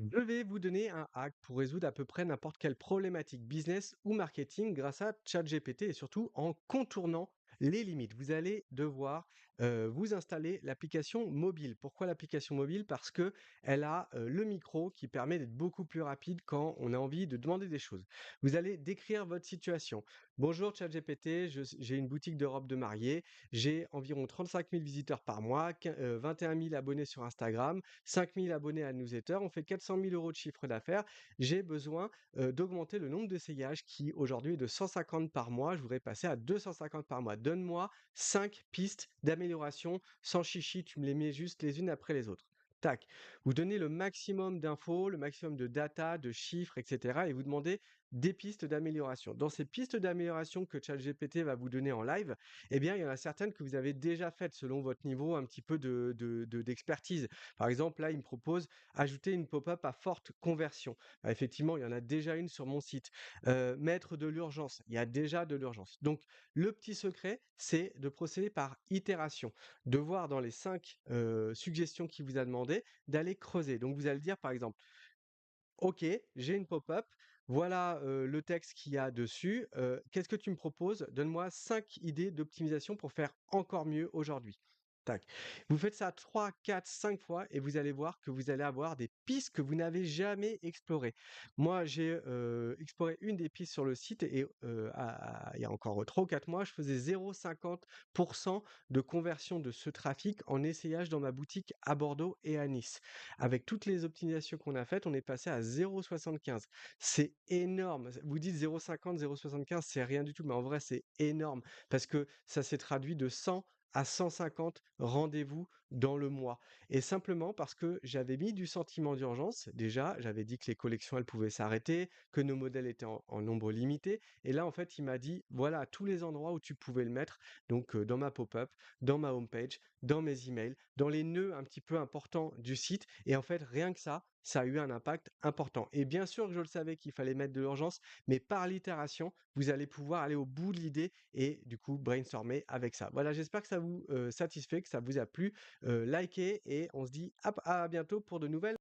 Je vais vous donner un hack pour résoudre à peu près n'importe quelle problématique business ou marketing grâce à ChatGPT et surtout en contournant les limites. Vous allez devoir vous installer l'application mobile. Pourquoi l'application mobile? Parce que elle a le micro qui permet d'être beaucoup plus rapide quand on a envie de demander des choses. Vous allez décrire votre situation. Bonjour ChatGPT, j'ai une boutique de robes de mariée, j'ai environ 35 000 visiteurs par mois, 21 000 abonnés sur Instagram, 5 000 abonnés à la newsletter, on fait 400 000 euros de chiffre d'affaires. J'ai besoin d'augmenter le nombre d'essayages qui aujourd'hui est de 150 par mois. Je voudrais passer à 250 par mois. Donne-moi 5 pistes d'amélioration sans chichi, tu me les mets juste les unes après les autres. Tac. Vous donnez le maximum d'infos, le maximum de data, de chiffres, etc. Et vous demandez des pistes d'amélioration. Dans ces pistes d'amélioration que ChatGPT va vous donner en live, eh bien, il y en a certaines que vous avez déjà faites selon votre niveau un petit peu d'expertise. Par exemple, là, il me propose ajouter une pop-up à forte conversion. Bah, effectivement, il y en a déjà une sur mon site. Mettre de l'urgence, il y a déjà de l'urgence. Donc, le petit secret, c'est de procéder par itération, de voir dans les 5 suggestions qu'il vous a demandé, d'aller creuser. Donc, vous allez dire, par exemple, OK, j'ai une pop-up, voilà le texte qu'il y a dessus. Qu'est-ce que tu me proposes? Donne-moi 5 idées d'optimisation pour faire encore mieux aujourd'hui. Tac. Vous faites ça 3, 4, 5 fois et vous allez voir que vous allez avoir des pistes que vous n'avez jamais explorées. Moi, j'ai exploré une des pistes sur le site et il y a encore 3 ou 4 mois, je faisais 0,50 de conversion de ce trafic en essayage dans ma boutique à Bordeaux et à Nice. Avec toutes les optimisations qu'on a faites, on est passé à 0,75. C'est énorme. Vous dites 0,50, 0,75, c'est rien du tout, mais en vrai, c'est énorme parce que ça s'est traduit de 100 à 150 rendez-vous dans le mois. Et simplement parce que j'avais mis du sentiment d'urgence. Déjà, j'avais dit que les collections, elles pouvaient s'arrêter, que nos modèles étaient en nombre limité. Et là, en fait, il m'a dit, voilà, tous les endroits où tu pouvais le mettre. Donc, dans ma pop-up, dans ma homepage, dans mes emails, dans les nœuds un petit peu importants du site. Et en fait, rien que ça a eu un impact important. Et bien sûr que je le savais qu'il fallait mettre de l'urgence, mais par l'itération, vous allez pouvoir aller au bout de l'idée et du coup brainstormer avec ça. Voilà, j'espère que ça vous satisfait, que ça vous a plu. Likez et on se dit à bientôt pour de nouvelles